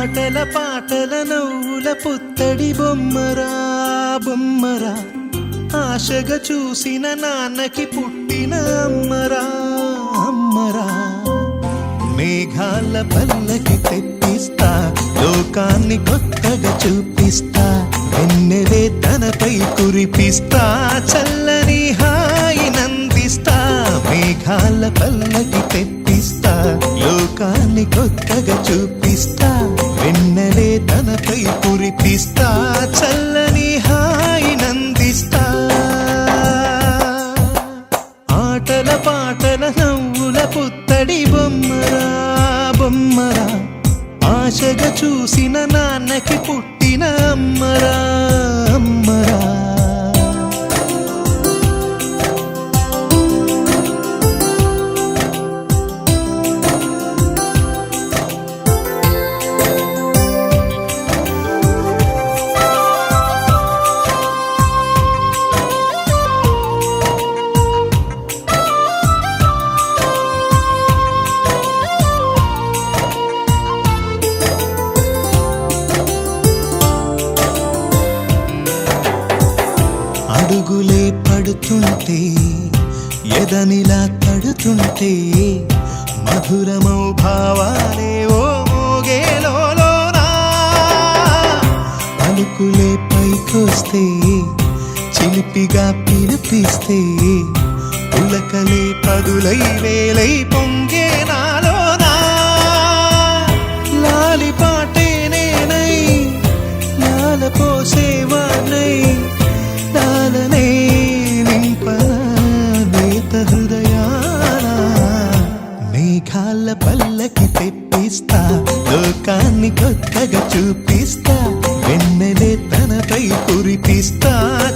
ఆటల పాటల నవ్వుల పుత్తడి బొమ్మరా బొమ్మరా, ఆశగా చూసిన నాన్నకి పుట్టిన అమ్మరా అమ్మరా. మేఘాల పల్లకి తెప్పిస్తా, లోకాన్ని కొత్తగా చూపిస్తా, వెన్నెలే తనపై కురిపిస్తా, చల్లని హాయి నందిస్తా. మేఘాల పల్లకి తెప్పిస్తా, లోకాన్ని కొత్తగా చూపిస్తా, వెన్నెలే తనపై కురిపిస్తా, చల్లని హాయి నందిస్తా. ఆటల పాటల నవ్వుల పుత్తడి బొమ్మరా బొమ్మరా, ఆశగా చూసిన నాన్నకి పుట్టిన అమ్మరా అమ్మరా. అడుగులే పడుతుంటే, ఎదనిలా తడుతుంటే, మధురమౌ భావాలే ఓ మోగేలోనా. పలుకులే పైకొస్తే, చిలిపిగా పిలిపిస్తే, పులకలే పదులై వేలై పొంగే నాలోనా. లాలి పాటే నేనై, లాల పోసేవాణ్ణై, లాలనే నింపనా నేత హృదయాన. మేఘాల పల్లకి తెప్పిస్తా, లోకాన్ని కొత్తగా చూపిస్తా, వెన్నెలే తనపై కురిపిస్తా,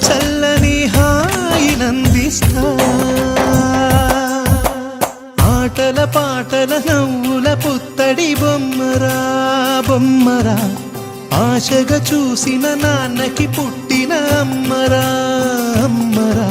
చల్లని హాయి నందిస్తా. ఆటల పాటల నవ్వుల పుత్తడి బొమ్మరా బొమ్మరా, ఆశగా చూసిన నాన్నకి పుట్టిన అమ్మరా అమ్మరా.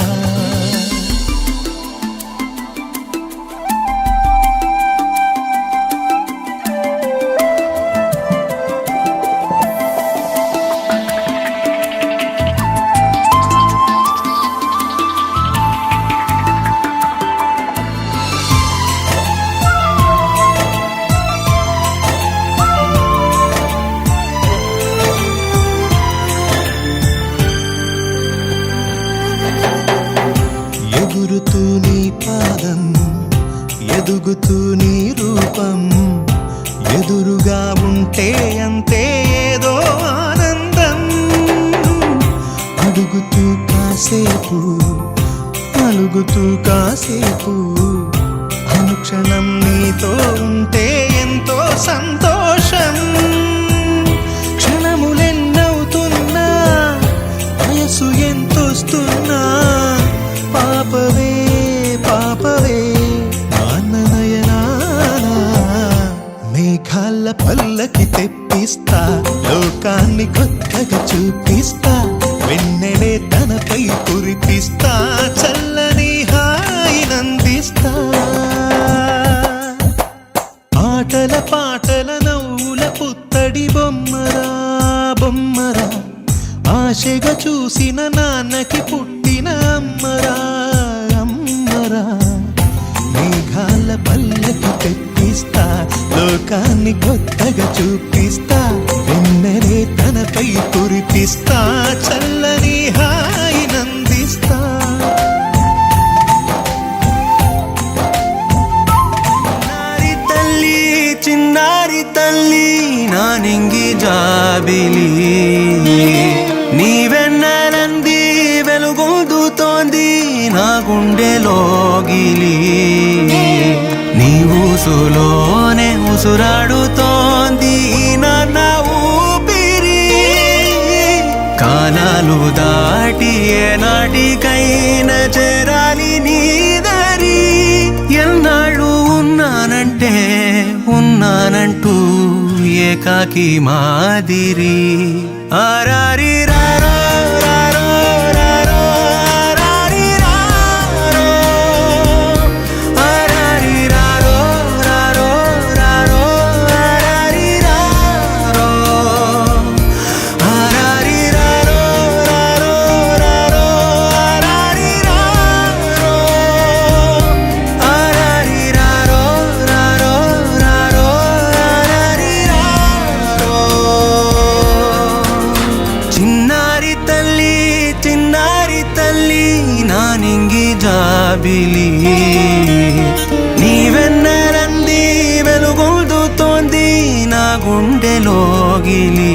ఎగురుతూ నీ పాదం, ఎదుగుతూ నీ రూపం, ఎదురుగా ఉంటే అంతే ఏదో ఆనందం. అడుగుతూ కాసేపు, అలుగుతూ కాసేపు, అనుక్షణం నీతో ఉంటే ఎంతో సంతోషం. క్షణములెన్నవుతున్నా, వయసు ఎంతొస్తున్నా, పాపవే పాపవే నాన్ననయనానా. మేఘాల పల్లకి తెప్పిస్తా, లోకాన్ని కొత్తగా చూపిస్తా, వెన్నెలే తనపై కురిపిస్తా, చల్లని హాయి నందిస్తా. ఆటల పాటల నవ్వుల పుత్తడి బొమ్మరా బొమ్మరా, ఆశగా చూసిన నాన్నకి పుట్టిన అమ్మరా అమ్మరా. మేఘాల పల్లకి తెప్పిస్తా, లోకాన్ని కొత్తగా చూపిస్తా, వెన్నెలే తనపై కురిపిస్తా, చల్లని హాయి నందిస్తా. నారి తల్లి చిన్నారి తల్లి, నా నింగి జాబిలి, నీవెన్నెలంది వెలుగొందుతోంది నా గుండెలోగిలి. నీ ఊసులోనే ఉసురాడుతోంది నాన్న ఊపిరి. కాలాలు దాటి ఏనాటికైనా చేరాలి నీ దరి. ఎన్నాళ్ళు ఉన్నానంటే ఉన్నానంటూ ఏకాకి మాదిరి. ఆరారి రారో రారో రారో ఆరారి రారో, ఆరారి రారో రారో రారో ఆరారి రారో. జాబిలి నీవెన్నరంది వెలుగొందుతోంది నా గుండెలోగిలి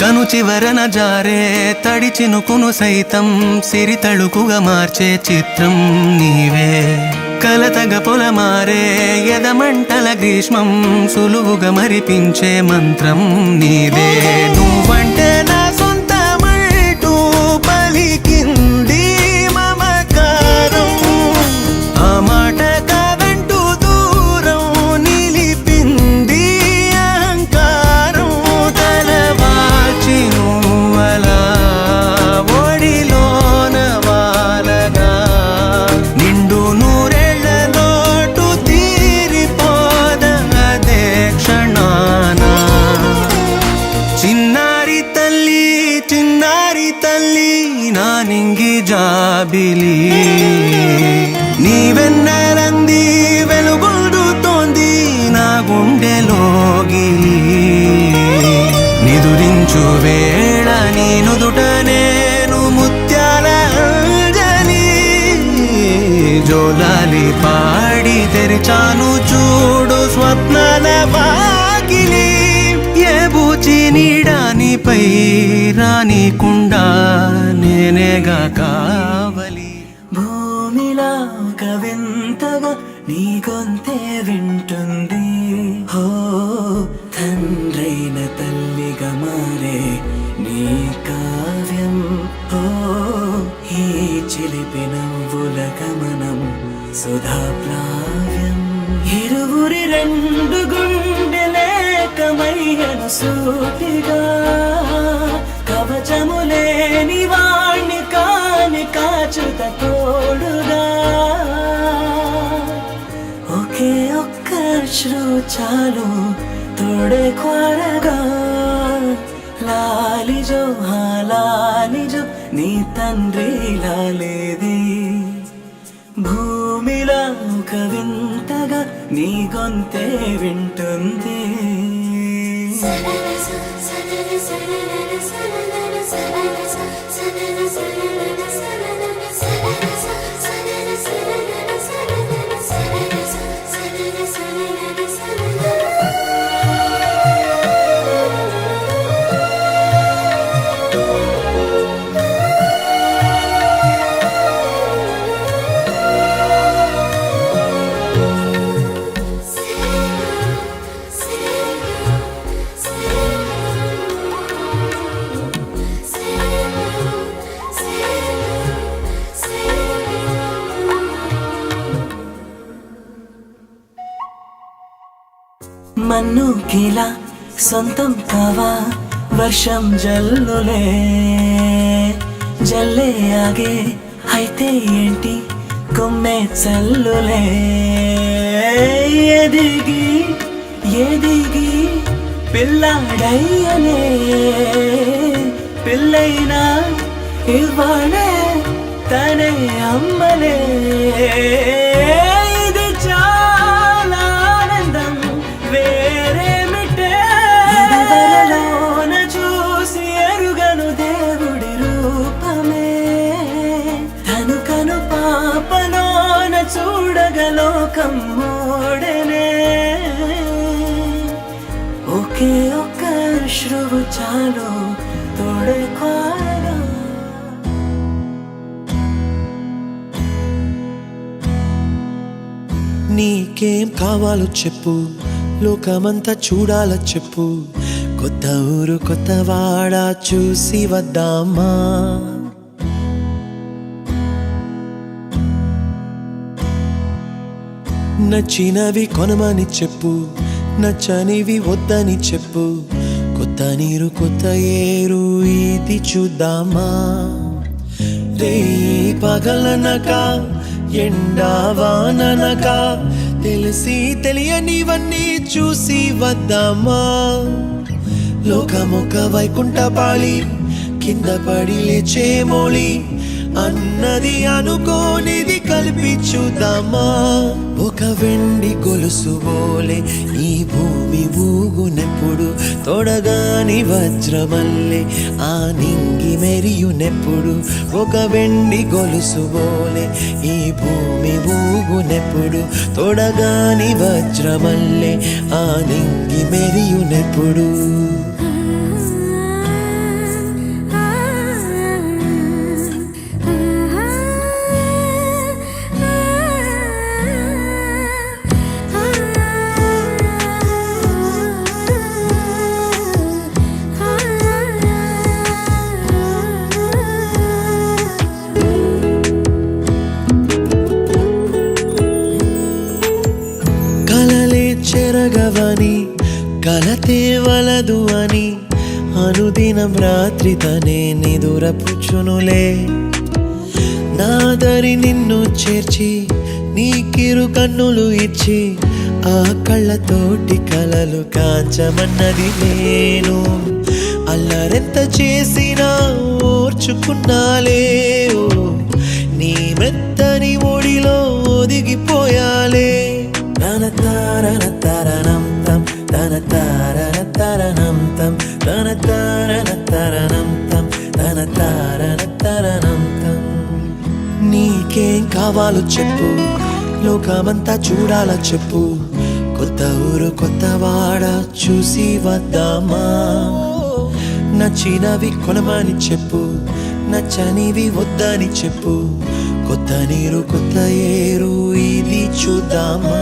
కను చివరన జారే తడి చినుకును సైతం సిరి తళుకుగా మార్చే చిత్రం నీవే కలతగ పొలమారే ఎదమంటల గ్రీష్మం సులువుగా మరిపించే మంత్రం నీదే నువ్వంటే నా సొంతమంటూ పలికింది మమకారం ఆ మాట కాదంటూ దూరం నిలిపింది అహంకారం తలవాచి నువ్వలా ఒడిలోన వాలగా నిండు నూరేళ్ల లోటు తీరిపోదదే క్షణాన చిన్నారి తల్లి నా నింగి జాబిలి నీవెన్నరంది వెలుగొందుతోంది నా గుండెలోగిలి నిదురించు వేళ నీ నుదుట నేను ముత్యాల అంజలి జోలాలి పాడి తెరిచాను చూడు స్వప్నాల వాకిలి ఏ బూచి నీడానిపై రానికుండా నేనేగా కావలి భూమిలా ఒక వింతగా నీ గొంతే వింటుంది హో తండ్రైన తల్లిగా మారే నీ కావ్యం హో ఈ చిలిపి నవ్వుల గమనం సుధా ప్లావ్యం ఇరువురి రెండు గుండెలేకమయ్యను సూటిగా కవచములేని వాణ్ణి కాని కాచుత తోడుగా ఒకే ఒక్క శ్రు చాలు తోడే కోరగా లాలిజో లాలిజో నీ తండ్రి లాలేది భూమిలా ఒక వింతగా నీ గొంతే వింటుంది మన్ను కీలా సొంతం కావా వర్షం జల్లులే జల్లే ఆగే అయితే ఏంటి కొమ్మే చల్లులే ఎదిగి ఎదిగి పిల్లాడయ్యనే పిల్లైనా ఇవ్వాలే తనే అమ్మలే ఇది చాలా ఆనందం వేరేమిటే చూసి ఎరుగను దేవుడి రూపమే తను కను పాపలోన చూడగలోకం మోడనే ఒకే ఒక్క శ్రువు చాలు తోడే కోరగా నీకేం కావాలో చెప్పు లోకమంతా చూడాలో చెప్పు కొత్త ఊరు కొత్త వాడ చూసి వద్దామా నచ్చినవి కొనమని చెప్పు నచ్చనివి వద్దని చెప్పు కొత్త నీరు కొత్త ఏరు ఇది చూద్దామా రేయి పగలనక ఎండావాననక తెలిసి తెలియనివన్నీ చూసి వద్దామా లోకమొక వైకుంఠపాళి కింద పడి లేచే మోళి అన్నది అనుకోనిది కల్పించుదామా ఒక వెండి గొలుసు బోలే ఈ భూమి ఊగునెప్పుడు తొడగాని వజ్రమల్లే ఆ నింగి మెరియునెప్పుడు ఒక వెండి గొలుసు బోలే ఈ భూమి ఊగునెప్పుడు తొడగాని వజ్రమల్లే ఆ నింగి మెరియునెప్పుడు కలలే చెరగవని కలతే వలదు అని అనుదినం రాత్రి తనే నిదురపుచ్చునులే నాదరి నిన్ను చేర్చి నీ కిరు కన్నులు ఇచ్చి ఆ కళ్ళతోటి కలలు కాంచమన్నది నేను అల్లరెంత చేసినా ఓర్చుకున్నాలే ఓ నీ మెత్తని ఒడిలో ఒదిగిపోయాలే తన తారన తరణం తం తన తారన తరణం తం తన తారన తరణం తం తన తారన తరణం తం నీకేం కావాలో చెప్పు లోకమంతా చూడాల చెప్పు కొత్త ఊరు కొత్త వాడ చూసి వద్దామా నచ్చినవి కొనమని చెప్పు నచ్చనివి వద్దని చెప్పు కొత్త నీరు కొత్త ఏరు ఇది చూద్దామా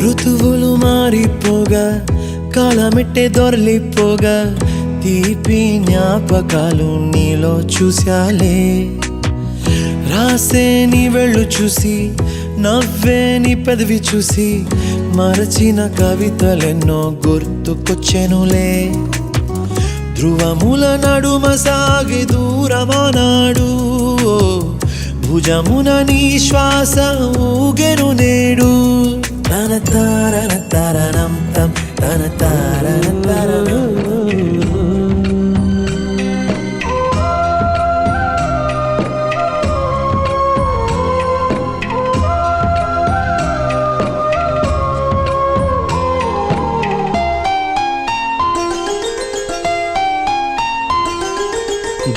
ఋతువులు మారిపోగా కాలమెట్టే దొరలిపోగా తీపి జ్ఞాపకాలు నీలో చూశాలే రాసే నీ వెళ్ళు చూసి నవ్వే నీ పెదవి చూసి మరచిన కవితలెన్నో గుర్తుకొచ్చెనులే ధ్రువముల నడుమ సాగి దూరమానాడు భుజమున నీ శ్వాస ఊగెను నేడు తన తారన తరణం తం తన తారన తరణం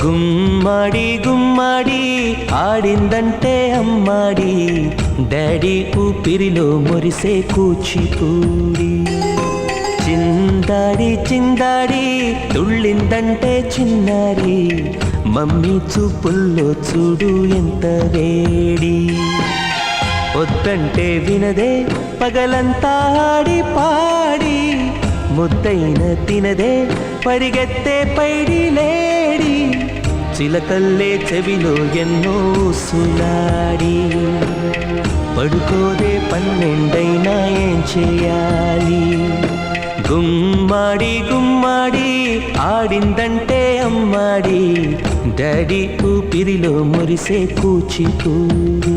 గుమ్మడి గుమ్మడి ఆడిందంటే అమ్మాడి డాడీ ఊపిరిలో మురిసే కూచిపూడి చిందాడి చిందాడి తుళ్ళిందంటే చిన్నారి మమ్మీ చూపుల్లో చూడు ఎంత వేడి వద్దంటే వినదే పగలంతా ఆడి పాడి ముద్దైన తినదే పరిగెత్తే పైడి లేడి చిలకల్లే చెవిలో ఎన్నో సులాడి పడుకోదే పన్నెండైనా ఏం చేయాలి గుమ్మాడి గుమ్మాడి ఆడిందంటే అమ్మాడి డాడీ ఊపిరిలో మురిసే కూచిపూడి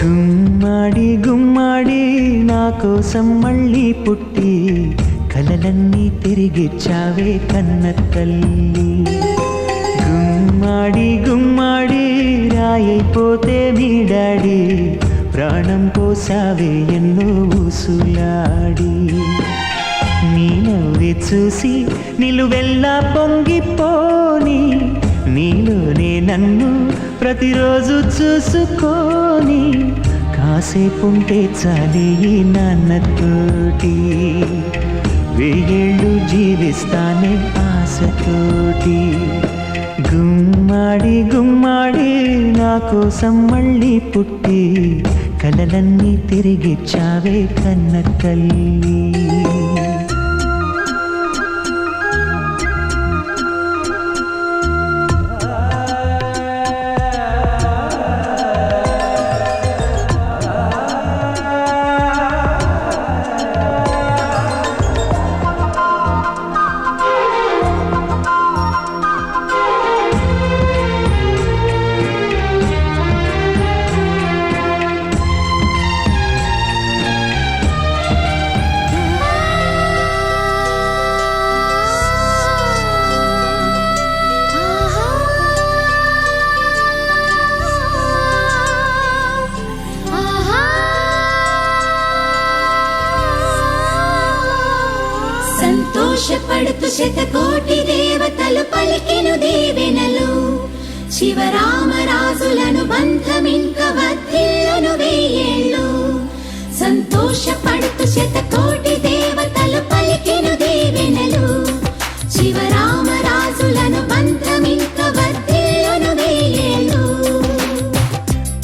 గుమ్మాడి గుమ్మాడి నా కోసం మళ్ళీ పుట్టి కలలన్నీ తిరిగిచ్చావే కన్న తల్లి. గుమ్మాడి గుమ్మాడి రాయైపోతే మీ డాడీ ప్రాణం పోసావే ఎన్నో ఊసులాడి. నీ నవ్వి చూసి నిలువెల్లా పొంగిపోని నీలోనే నన్ను ప్రతిరోజు చూసుకోని కాసేపుంటే చాలే ఈ నాన్నతోటి వెయ్యేళ్ళు జీవిస్తానే ఆశతోటి. గుమ్మాడి గుమ్మాడి నా కోసం మళ్ళీ పుట్టి కలలన్నీ తిరిగిచ్చావే కన్న తల్లి. సంతోషపడుతూ శతకోటి దేవతలు పలికెను దీవెనలు. శివరామరాజులను బంధమింక వర్ధిల్లును వెయ్యేళ్ళు. సంతోషపడుతూ శతకోటి దేవతలు పలికెను దీవెనలు. శివరామరాజులను బంధమింక వర్ధిల్లును వెయ్యేళ్ళు.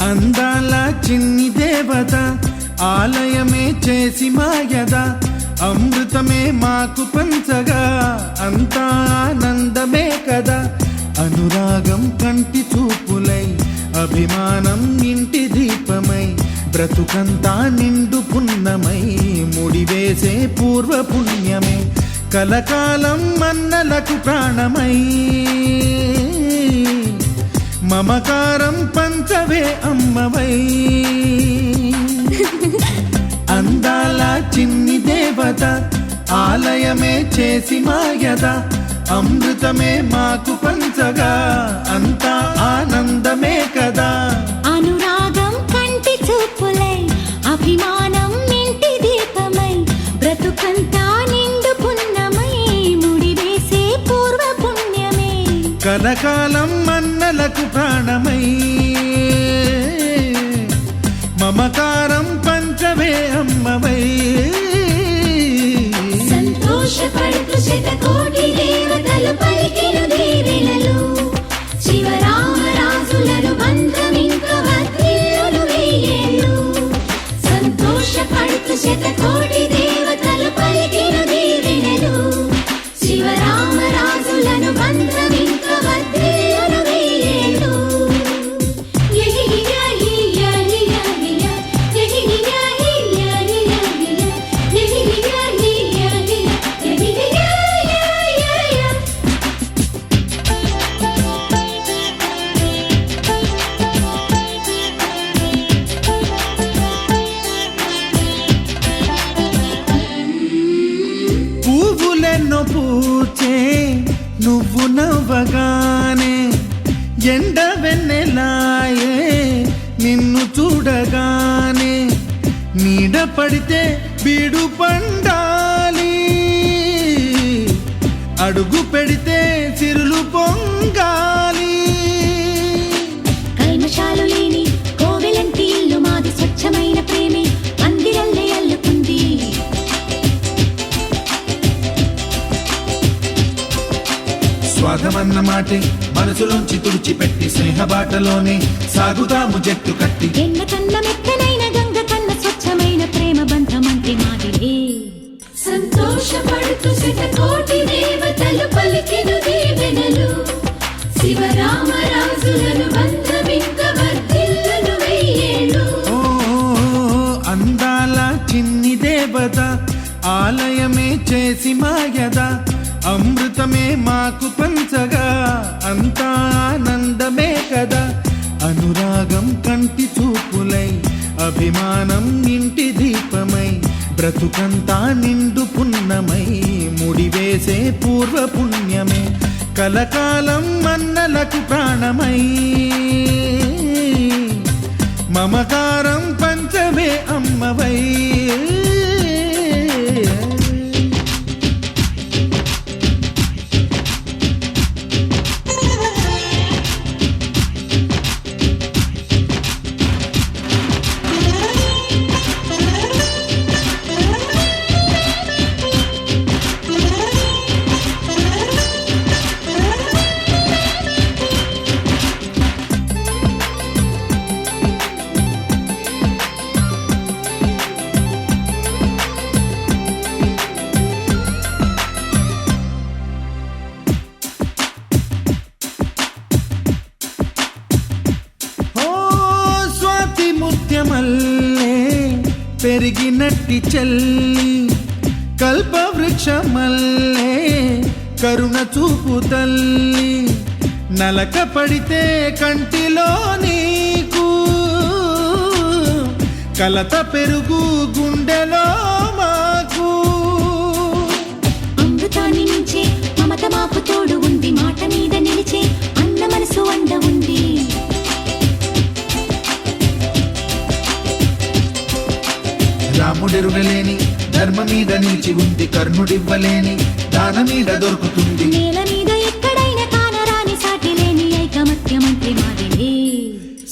అందాల చిన్ని దేవత ఆలయమే చేసి మాయద అమృతమే మాకు పంచగా అంతా ఆనందమే కదా. అనురాగం కంటి చూపులై అభిమానం ఇంటి దీపమై బ్రతుకంతా నిండు పున్నమై ముడివేసే పూర్వ పుణ్యమే కలకాలం మన్నలకు ప్రాణమై మమకారం పంచవే అమ్మవై. అందాల చిన్ని దేవత ఆలయమే చేసి మాయద అమృతమే మాకు పంచగా అంతా ఆనందమే కదా. అనురాగం కంటి చూపులై అభిమానం ఇంటి దీపమై బ్రతుకంతా నిండు పున్నమై ముడివేసే పూర్వ పుణ్యమే కలకాలం మన్నలకు ప్రాణమై మమకారం పంచవే అమ్మవై. సంతోషపడుతూ శతకోటి దేవతలు పలికెను దీవెనలు. శివరామరాజులను బంధమింక వర్ధిల్లును వెయ్యేళ్ళు. సంతోషపడుతూ శతకోటి దేవతలు పలికెను దీవెనలు. శివరామరాజులను బంధమింక వర్ధిల్లును వెయ్యేళ్ళు. పువ్వులెన్నో పూచే నువ్వు నవ్వగానే ఎండ వెన్నెలాయే నిన్ను చూడగానే నీడ పడితే బీడు పండాలి అడుగు పెడితే సిరులు పొంగాలి. కల్మషాలు లేని కోవెలంటి ఇల్లు మాది స్వచ్ఛమైన ప్రేమే మందిరల్లే అల్లుకుంది. స్వాగమన్న మాటే మనసులోంచి తుడిచిపెట్టి స్నేహబాటలోనే సాగుదాము జట్టు కట్టి. ఎన్న కన్న మెత్తనైన గంగ కన్న స్వచ్ఛమైన ప్రేమ బంధమంటే మాదిరే. సంతోషపడుతూ శతకోటి దేవతలు పలికెను దీవెనలు. శివరామరాజులను బంధమింక వర్ధిల్లును వెయ్యేళ్ళు. అందాల చిన్ని దేవత ఆలయమే చేసి మాయద అమృతమే మాకు పంచగా అంతా ఆనందమే కదా. అనురాగం కంటి చూపులై అభిమానం ఇంటి దీపమై బ్రతుకంతా నిండు పున్నమై ముడివేసే పూర్వ పుణ్యమే కలకాలం మన్నలకు ప్రాణమై మమకారం పంచమే అమ్మవై మల్లే పెరిగినట్టి చెల్లి కల్పవృక్షమల్లే కరుణ చూపు తల్లి నలక పడితే కంటిలో నీకు కలత పెరుగు గుండెలో మాకు అమృతాన్ని నుంచే మమత మాకు తోడు ఉంది మాట మీద నిలిచే అన్న మనసు అండ ఉంది రాముడెరుగలేని ధర్మ మీద నిలిచి ఉంది కర్ణుడివ్వలేని దాన మీద దొరుకుతుంది నేల మీద ఎక్కడైనా కానరాని సాటి లేని ఐకమత్యమంత్రి మాదిలే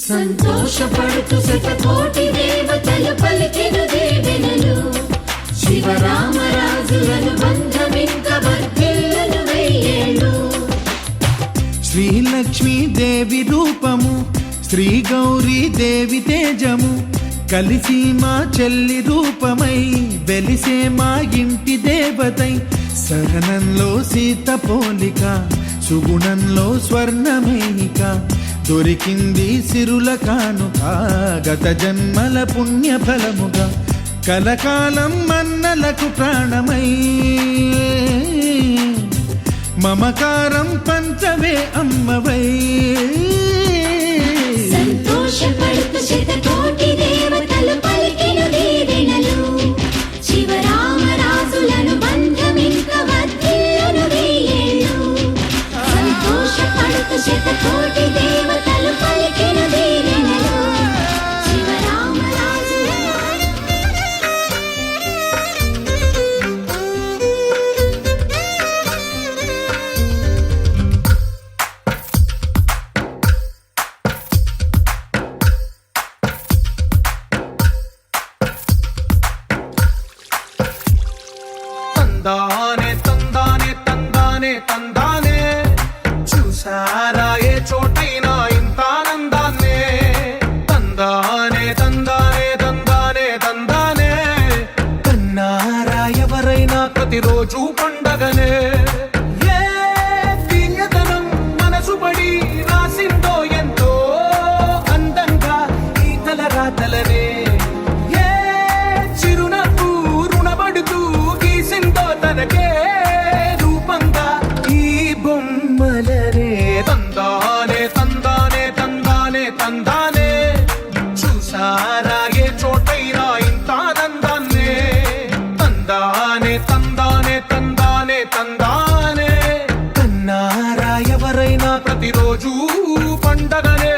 సంతోషపడుతూ శతకోటి దేవతలు పలికెను దేవెనలు శివరామరాజులను బంధమింక వర్ధిల్లును వెయ్యేళ్ళు శ్రీలక్ష్మీ దేవి రూపము శ్రీ గౌరీ దేవి తేజము కలిసి మా చెల్లి రూపమై వెలిసే మా ఇంటి దేవతై సహనంలో సీత పోలిక సుగుణంలో స్వర్ణమేనిక దొరికింది సిరుల కానుక గత జన్మల పుణ్య ఫలముగా కలకాలం మన్నలకు ప్రాణమై మమకారం పంచవే అమ్మవై సంతోషపడుతూ శతకోటి దేవతలు పలికెను దీవెనలు శివరామరాజులను బంధమింక వర్ధిల్లును వెయ్యేళ్ళు సంతోషపడుతూ శతకోటి దేవతలు పలికెను దీవెనలు తందానే తందానే తందానే తందానే చూసారా ఏ చోటైనా ఇంత ఆనందాన్నే తందానే తందానే తందానే తందానే కన్నారా ఎవరైనా ప్రతిరోజు పండగనే ఏ తీయదనం మనసు పడి రాసిందో ఎంతో అందంగా ఈ కల రాతలనే తనకే రూపంగా ఈ బొమ్మలనే తందానే తందానే తందానే తందానే చూసారా ఏ చోటైనా ఇంత ఆనందాన్నే తందానే తందానే తందానే తందానే కన్నారా ఎవరైనా ప్రతిరోజు పండగనే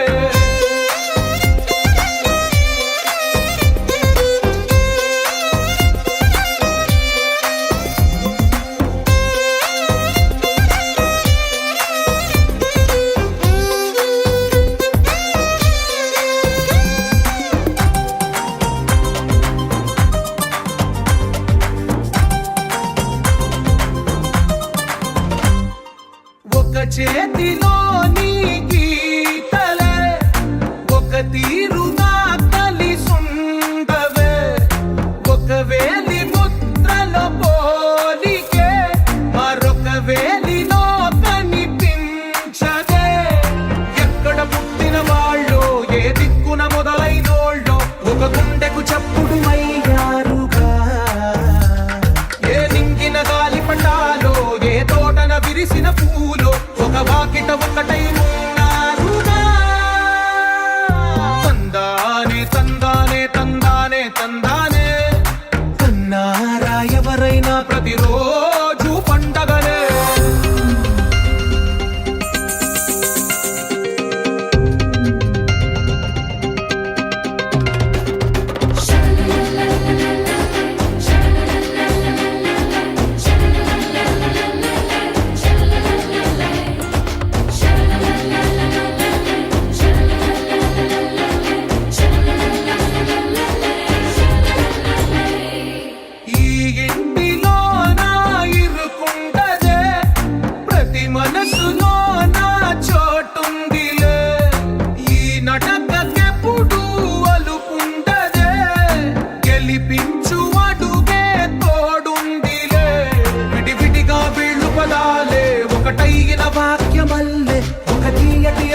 చేతిలో నీ గీతలే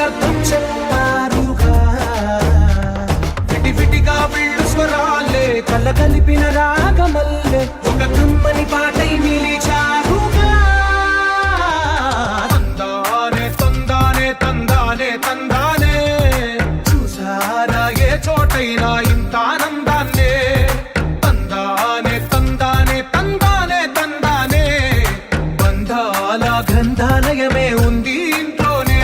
అర్థం చెప్తారుగా విటివిటిగా వీళ్ళు స్వరాలే కళ్ళ కలిపిన రాగమల్లే ఒక కమ్మని పాటై నిలిచారుగా తందానే తందానే తందానే తందానే చూసారా ఏ చోటైనా ఇంత ఆనందాన్నే తందానే తందానే తందానే తందానే బంధాల గ్రంథాలయమే ఉంది ఇంట్లోనే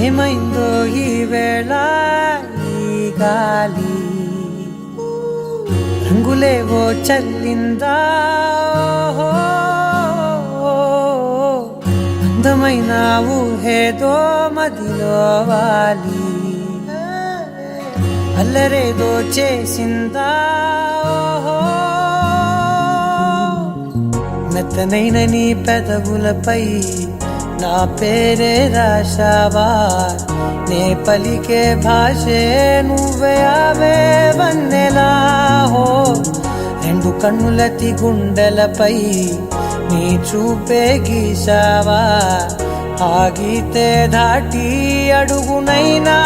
ఏమైందో ఈ వేళ ఈ గాలి రంగులేవో చల్లిందా అందమైన ఊహేదో మదిలో వాలి అల్లరేదో చేసిందా మెత్తనైన నీ పెదవులపై నా పేరే రాశావా నే పలికే భాషే నువ్వే అవే వన్నెలా హో రెండు కన్నులతి గుండెలపై నీ చూపే గీశావా ఆగితే దాటి అడుగునైనా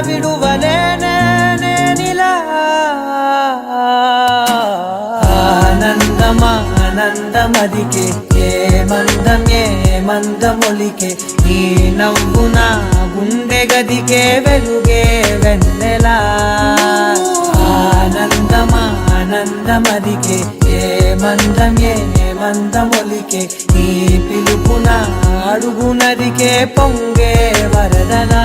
విడువలేనే నేనిలా ఆనందమా ఆనందమదికే ఏ మందమొలికే ఈ నవ్వు నా గుండె గదికే వెలుగే వెన్నెలా ఆనందమా ఆనందమదికే ఏ మందమొలికే ఈ పిలుపున అడుగు నదికే పొంగే వరదలా